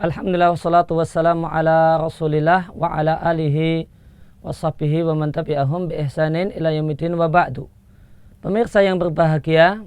Alhamdulillah wassalatu wassalamu ala rasulillah wa ala alihi wa sahbihi wa man tabi'ahum bi ihsanin ila yaumidin wa ba'du. Pemirsa yang berbahagia,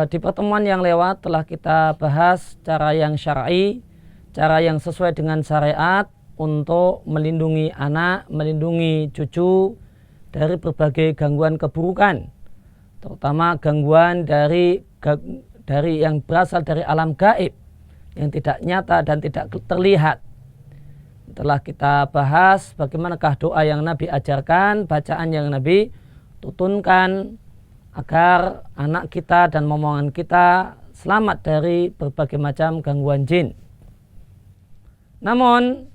di pertemuan yang lewat telah kita bahas cara yang syar'i, cara yang sesuai dengan syariat untuk melindungi anak, melindungi cucu dari berbagai gangguan keburukan, terutama gangguan dari yang berasal dari alam gaib yang tidak nyata dan tidak terlihat. Telah kita bahas bagaimanakah doa yang Nabi ajarkan, bacaan yang Nabi tutunkan agar anak kita dan momongan kita selamat dari berbagai macam gangguan jin. Namun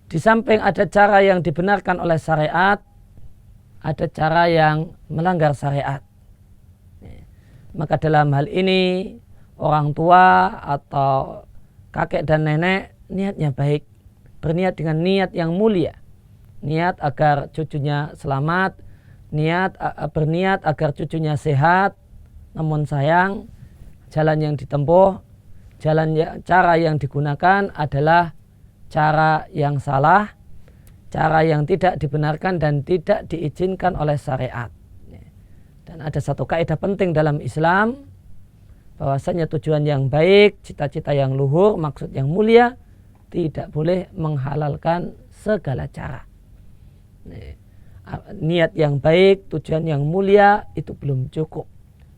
di samping ada cara yang dibenarkan oleh syariat, ada cara yang melanggar syariat. Maka dalam hal ini orang tua atau kakek dan nenek niatnya baik, berniat dengan niat yang mulia, niat agar cucunya selamat, berniat agar cucunya sehat. Namun sayang, jalan yang ditempuh, cara yang digunakan adalah cara yang salah, cara yang tidak dibenarkan dan tidak diizinkan oleh syariat. Dan ada satu kaidah penting dalam Islam, bahwasanya tujuan yang baik, cita-cita yang luhur, maksud yang mulia tidak boleh menghalalkan segala cara. Niat yang baik, tujuan yang mulia itu belum cukup.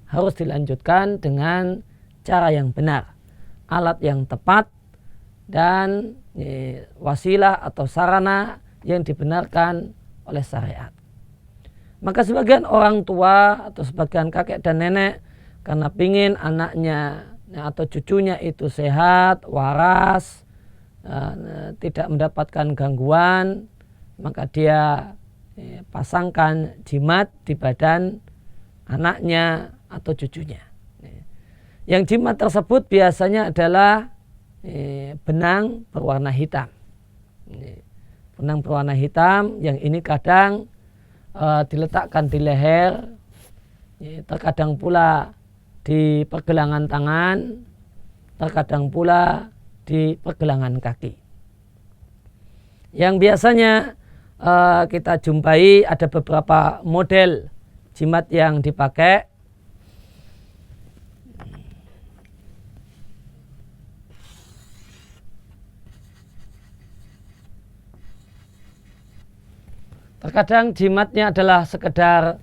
Harus dilanjutkan dengan cara yang benar, alat yang tepat, dan wasilah atau sarana yang dibenarkan oleh syariat. Maka sebagian orang tua atau sebagian kakek dan nenek karena pingin anaknya atau cucunya itu sehat, waras, tidak mendapatkan gangguan, maka dia pasangkan jimat di badan anaknya atau cucunya. Yang jimat tersebut biasanya adalah benang berwarna hitam. Benang berwarna hitam yang ini kadang diletakkan di leher, terkadang pula di pergelangan tangan, terkadang pula di pergelangan kaki. Yang biasanya kita jumpai ada beberapa model jimat yang dipakai. Terkadang jimatnya adalah sekedar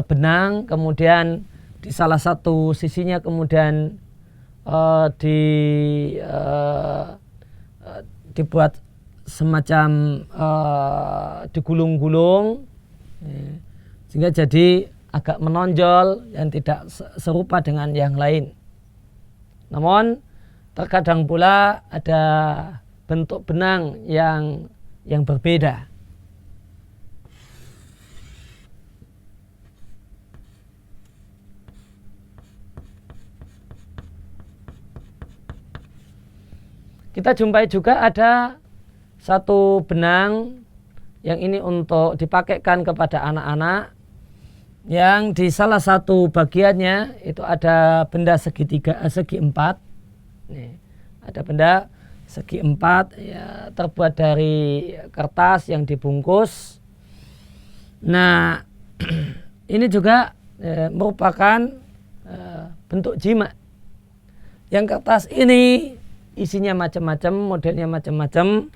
benang, kemudian di salah satu sisinya kemudian dibuat semacam digulung-gulung, sehingga jadi agak menonjol yang tidak serupa dengan yang lain. Namun terkadang pula ada bentuk benang yang berbeda. Kita jumpai juga ada satu benang yang ini untuk dipakaikan kepada anak-anak, yang di salah satu bagiannya itu ada benda segi empat. Ada benda segi empat, ya, terbuat dari kertas yang dibungkus. Nah, ini juga merupakan bentuk jimat. Yang kertas ini isinya macam-macam, modelnya macam-macam.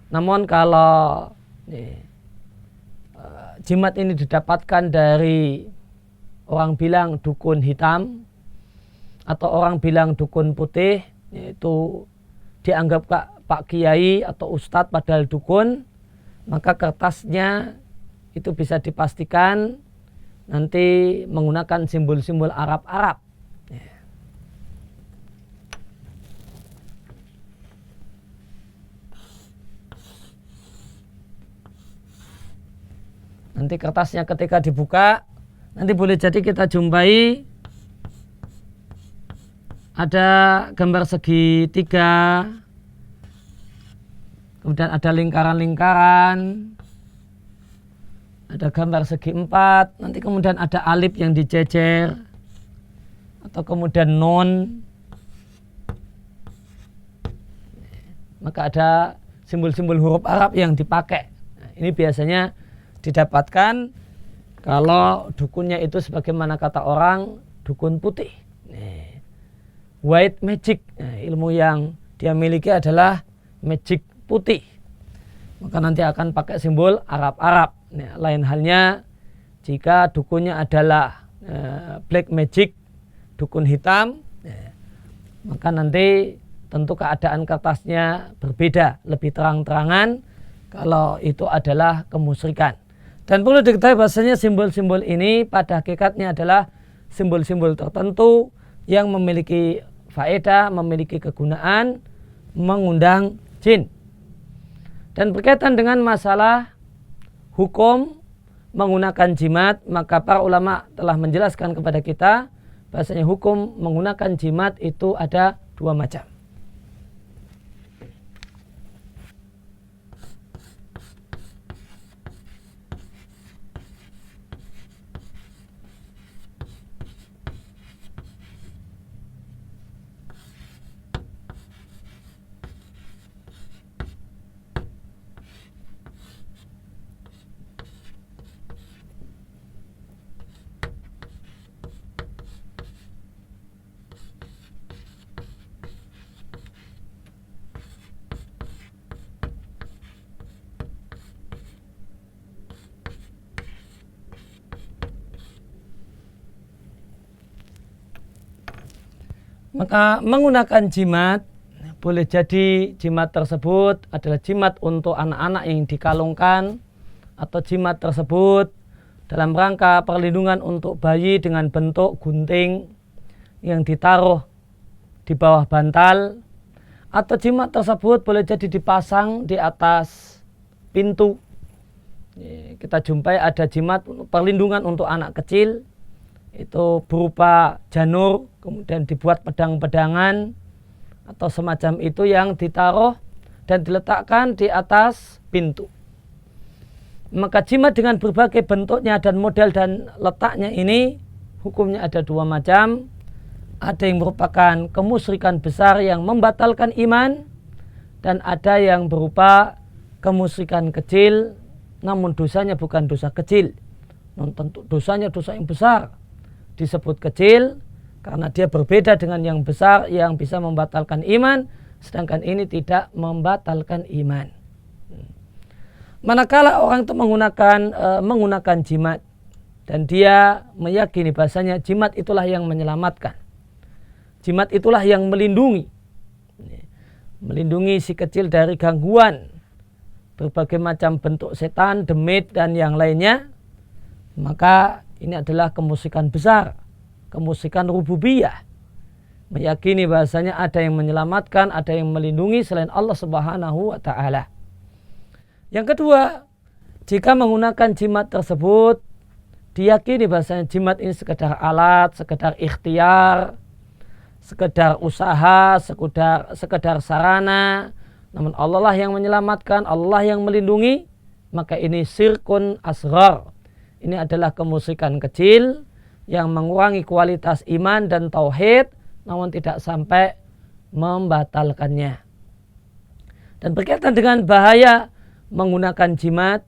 Namun kalau jimat ini didapatkan dari orang bilang dukun hitam atau orang bilang dukun putih, yaitu dianggap Pak Kiai atau Ustadz padahal dukun, maka kertasnya itu bisa dipastikan nanti menggunakan simbol-simbol Arab-Arab. Nanti kertasnya ketika dibuka, nanti boleh jadi kita jumpai ada gambar segitiga, kemudian ada lingkaran-lingkaran, ada gambar segi empat, nanti kemudian ada alif yang dijejer, atau kemudian nun, maka ada simbol-simbol huruf Arab yang dipakai. Nah, ini biasanya didapatkan kalau dukunnya itu sebagaimana kata orang dukun putih. White magic, ilmu yang dia miliki adalah magic putih. Maka nanti akan pakai simbol Arab-Arab. Nah, lain halnya jika dukunnya adalah black magic, dukun hitam, maka nanti tentu keadaan kertasnya berbeda, lebih terang-terangan kalau itu adalah kemusyrikan. Dan perlu diketahui bahasanya simbol-simbol ini pada hakikatnya adalah simbol-simbol tertentu yang memiliki faedah, memiliki kegunaan, mengundang jin. Dan berkaitan dengan masalah hukum menggunakan jimat, maka para ulama telah menjelaskan kepada kita bahasanya hukum menggunakan jimat itu ada dua macam. Maka menggunakan jimat, boleh jadi jimat tersebut adalah jimat untuk anak-anak yang dikalungkan, atau jimat tersebut dalam rangka perlindungan untuk bayi dengan bentuk gunting yang ditaruh di bawah bantal, atau jimat tersebut boleh jadi dipasang di atas pintu. Kita jumpai ada jimat perlindungan untuk anak kecil, itu berupa janur, kemudian dibuat pedang-pedangan atau semacam itu yang ditaruh dan diletakkan di atas pintu. Maka jimat dengan berbagai bentuknya dan model dan letaknya ini hukumnya ada dua macam. Ada yang merupakan kemusyrikan besar yang membatalkan iman, dan ada yang berupa kemusyrikan kecil namun dosanya bukan dosa kecil, tentu dosanya dosa yang besar. Disebut kecil karena dia berbeda dengan yang besar yang bisa membatalkan iman, sedangkan ini tidak membatalkan iman. Manakala orang itu menggunakan jimat dan dia meyakini bahasanya jimat itulah yang menyelamatkan, jimat itulah yang melindungi si kecil dari gangguan berbagai macam bentuk setan, demit dan yang lainnya, maka ini adalah kemusyrikan besar, kemusyrikan rububiyah. Meyakini bahasanya ada yang menyelamatkan, ada yang melindungi selain Allah Subhanahu wa ta'ala. Yang kedua, jika menggunakan jimat tersebut, diyakini bahasanya jimat ini sekedar alat, sekedar ikhtiar, sekedar usaha, sekedar sarana, namun Allah lah yang menyelamatkan, Allah yang melindungi, maka ini syirkun asghar. Ini adalah kemusyrikan kecil yang mengurangi kualitas iman dan tauhid, namun tidak sampai membatalkannya. Dan berkaitan dengan bahaya menggunakan jimat,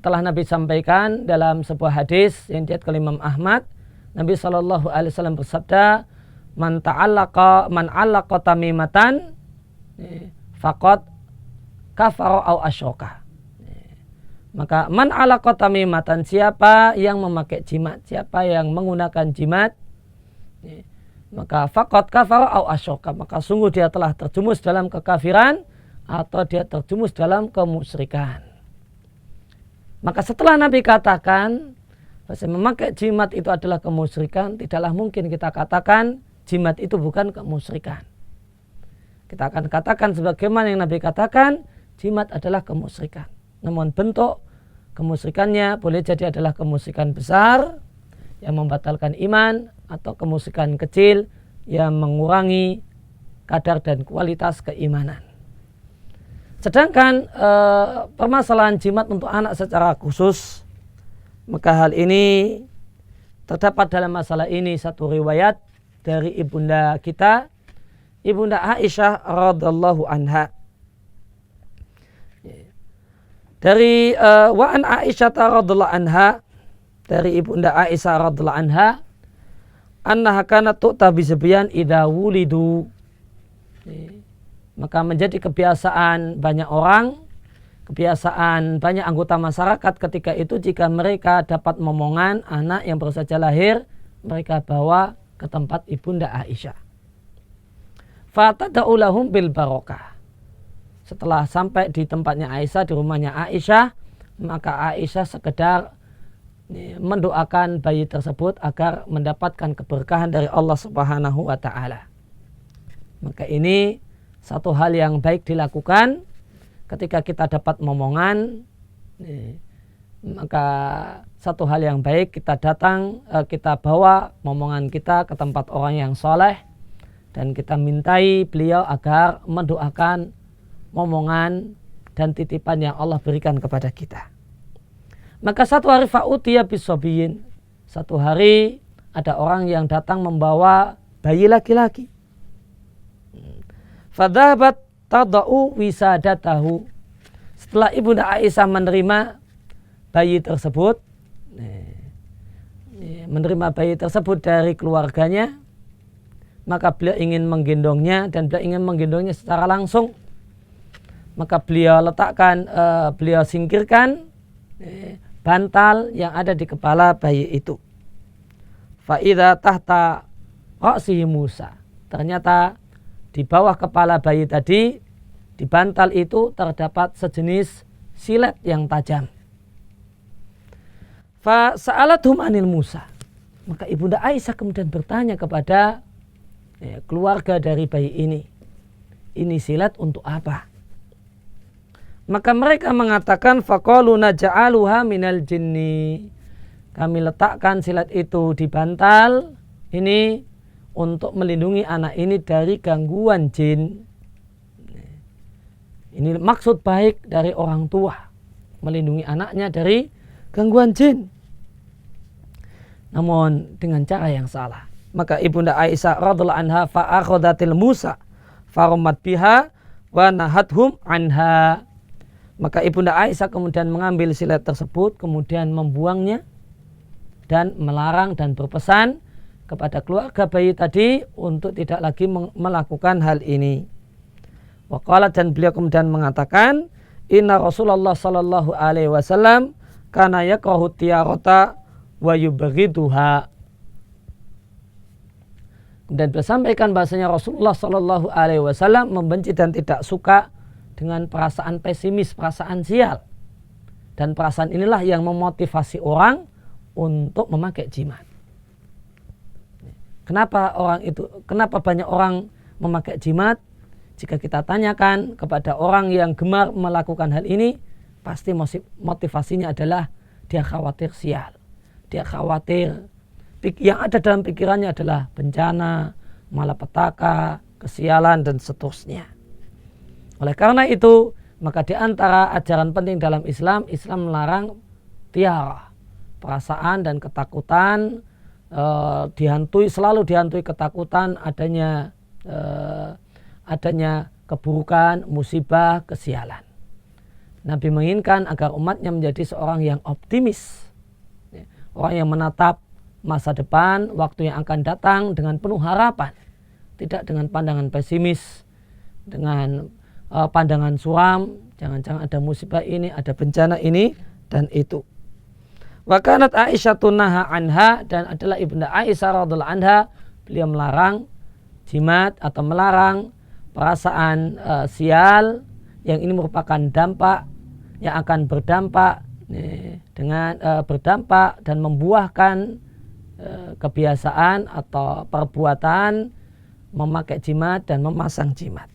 telah Nabi sampaikan dalam sebuah hadis yang diriwayatkan oleh Imam Ahmad. Nabi SAW bersabda, man allaqa tamimatan faqad kafara au asyraka. Maka man allaqa tamimatan, siapa yang memakai jimat, siapa yang menggunakan jimat, maka faqad kafara au asyraka, maka sungguh dia telah terjumus dalam kekafiran atau dia terjumus dalam kemusyrikan. Maka setelah Nabi katakan bahwa memakai jimat itu adalah kemusyrikan, tidaklah mungkin kita katakan jimat itu bukan kemusyrikan. Kita akan katakan sebagaimana yang Nabi katakan, jimat adalah kemusyrikan. Namun bentuk kemusyrikannya boleh jadi adalah kemusyrikan besar yang membatalkan iman, atau kemusyrikan kecil yang mengurangi kadar dan kualitas keimanan. Sedangkan permasalahan jimat untuk anak secara khusus, maka hal ini terdapat dalam masalah ini satu riwayat dari ibunda kita Ibunda Aisyah radhiyallahu anha. Dari wa an Aisyah radhiyallahu anha, dari Ibunda Aisyah radhiyallahu anha, annaha kanat tu'ta bisabyan idza wulidu. Maka menjadi kebiasaan banyak orang, kebiasaan banyak anggota masyarakat ketika itu, jika mereka dapat momongan anak yang baru saja lahir, mereka bawa ke tempat Ibunda Aisyah. Fatada'u lahum bil barokah. Setelah sampai di tempatnya Aisyah, di rumahnya Aisyah, maka Aisyah sekedar mendoakan bayi tersebut agar mendapatkan keberkahan dari Allah Subhanahu wa ta'ala. Maka ini satu hal yang baik dilakukan ketika kita dapat momongan. Maka satu hal yang baik, kita datang, kita bawa momongan kita ke tempat orang yang soleh, dan kita mintai beliau agar mendoakan momongan dan titipan yang Allah berikan kepada kita. Maka satu hari fa'utiya bisobiyin, satu hari ada orang yang datang membawa bayi laki-laki. Fadhabat tada'u wisadatahu. Setelah Ibunda Aisyah menerima bayi tersebut, dari keluarganya, maka beliau ingin menggendongnya, dan beliau ingin menggendongnya secara langsung. Maka beliau letakkan, beliau singkirkan bantal yang ada di kepala bayi itu. Fa'idha tahta ra'sihi Musa. Ternyata di bawah kepala bayi tadi, di bantal itu terdapat sejenis silet yang tajam. Fa sa'alathum anil Musa. Maka Ibunda Aisyah kemudian bertanya kepada keluarga dari bayi ini silet untuk apa? Maka mereka mengatakan, faqalu naj'aluha minal jinni. Kami letakkan silet itu di bantal ini untuk melindungi anak ini dari gangguan jin. Ini maksud baik dari orang tua, melindungi anaknya dari gangguan jin. Namun dengan cara yang salah. Maka Ibunda Aisyah radhiyallahu anha fa'akhadatil Musa farumat biha wa nahathum anha. Maka Ibunda Aisyah kemudian mengambil silet tersebut, kemudian membuangnya dan melarang dan berpesan kepada keluarga bayi tadi untuk tidak lagi melakukan hal ini. Waqala, dan beliau kemudian mengatakan, inna Rasulullah sallallahu alaihi wasallam kana yakrahu tiyarata wa yubghiduha. Dan beliau sampaikan bahasanya Rasulullah sallallahu alaihi wasallam membenci dan tidak suka dengan perasaan pesimis, perasaan sial. Dan perasaan inilah yang memotivasi orang untuk memakai jimat. Kenapa banyak orang memakai jimat? Jika kita tanyakan kepada orang yang gemar melakukan hal ini, pasti motivasinya adalah dia khawatir sial. Dia khawatir, yang ada dalam pikirannya adalah bencana, malapetaka, kesialan, dan seterusnya. Oleh karena itu, maka di antara ajaran penting dalam Islam, Islam melarang tiara, perasaan dan ketakutan, selalu dihantui ketakutan adanya keburukan, musibah, kesialan. Nabi menginginkan agar umatnya menjadi seorang yang optimis, orang yang menatap masa depan, waktu yang akan datang dengan penuh harapan, tidak dengan pandangan pesimis, dengan pandangan suram, jangan-jangan ada musibah ini, ada bencana ini dan itu. Wa kanat Aisyah tunaha anha, dan adalah Ibunda Aisyah radhiyallahu anha, beliau melarang jimat atau melarang perasaan sial yang ini merupakan dampak yang akan berdampak berdampak dan membuahkan kebiasaan atau perbuatan memakai jimat dan memasang jimat.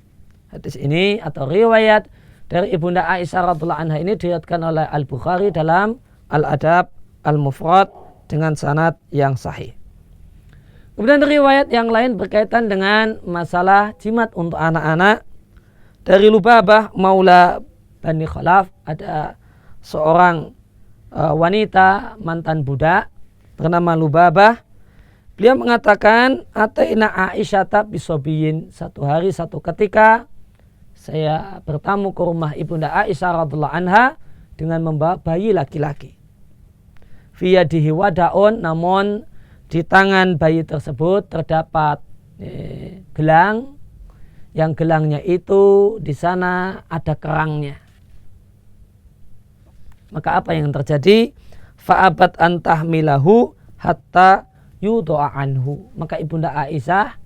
Hadis ini atau riwayat dari Ibunda Aisyah radhiyallahu anha ini diriwayatkan oleh Al-Bukhari dalam Al-Adab Al-Mufrad dengan sanad yang sahih. Kemudian riwayat yang lain berkaitan dengan masalah jimat untuk anak-anak. Dari Lubabah Maula Bani Khalaf, ada seorang wanita mantan budak bernama Lubabah. Beliau mengatakan, Ataina Aisyata bisobiyin, satu hari satu ketika saya bertamu ke rumah ibunda Aisyah radhiallahu anha dengan membawa bayi laki-laki. Fiyadihi wadaun, namun di tangan bayi tersebut terdapat gelang, yang gelangnya itu di sana ada kerangnya. Maka apa yang terjadi? Fa'abat antahmilahu hatta yudo'a anhu. Maka ibunda Aisyah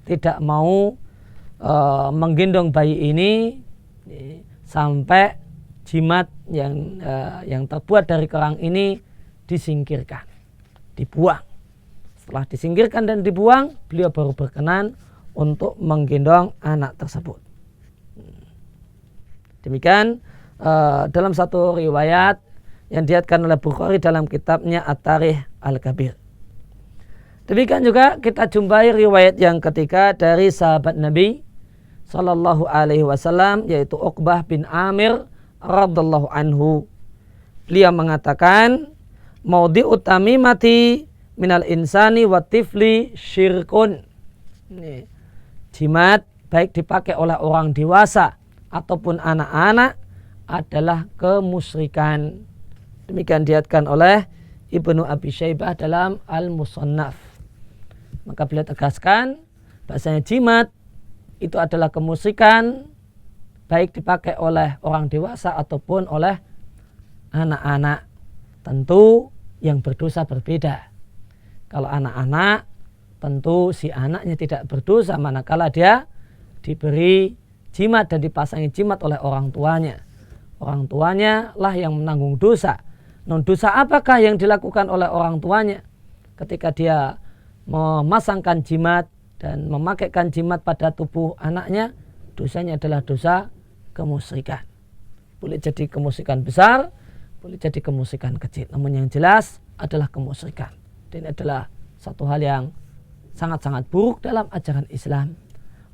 tidak mau menggendong bayi ini sampai jimat yang terbuat dari kerang ini disingkirkan, dibuang. Setelah disingkirkan dan dibuang, beliau baru berkenan untuk menggendong anak tersebut. Demikian dalam satu riwayat yang diriwayatkan oleh Bukhari dalam kitabnya At-Tarikh Al-Kabir. Demikian juga kita jumpai riwayat yang ketiga dari sahabat Nabi Sallallahu Alaihi Wasallam, yaitu Uqbah bin Amir radhiallahu anhu. Beliau mengatakan, maudhi'u tamimati minal insani wa tifli syirkun. Jimat baik dipakai oleh orang dewasa ataupun anak-anak adalah kemusyrikan. Demikian diriwayatkan oleh Ibnu Abi Syaibah dalam Al-Musannaf. Maka beliau tegaskan bahasanya jimat itu adalah kemusyrikan baik dipakai oleh orang dewasa ataupun oleh anak-anak. Tentu yang berdosa berbeda. Kalau anak-anak, tentu si anaknya tidak berdosa manakala dia diberi jimat dan dipasangi jimat oleh orang tuanya. Orang tuanya lah yang menanggung dosa. Non dosa apakah yang dilakukan oleh orang tuanya ketika dia memasangkan jimat dan memakaikan jimat pada tubuh anaknya? Dosanya adalah dosa kemusyrikan. Boleh jadi kemusyrikan besar, boleh jadi kemusyrikan kecil. Namun yang jelas adalah kemusyrikan. Dan adalah satu hal yang sangat-sangat buruk dalam ajaran Islam.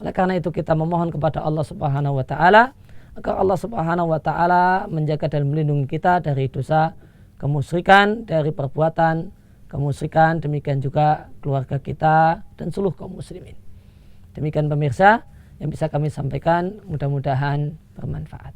Oleh karena itu kita memohon kepada Allah Subhanahu wa taala agar Allah Subhanahu wa taala menjaga dan melindungi kita dari dosa kemusyrikan, dari perbuatan kemusyrikan, demikian juga keluarga kita dan seluruh kaum muslimin. Demikian pemirsa yang bisa kami sampaikan, mudah-mudahan bermanfaat.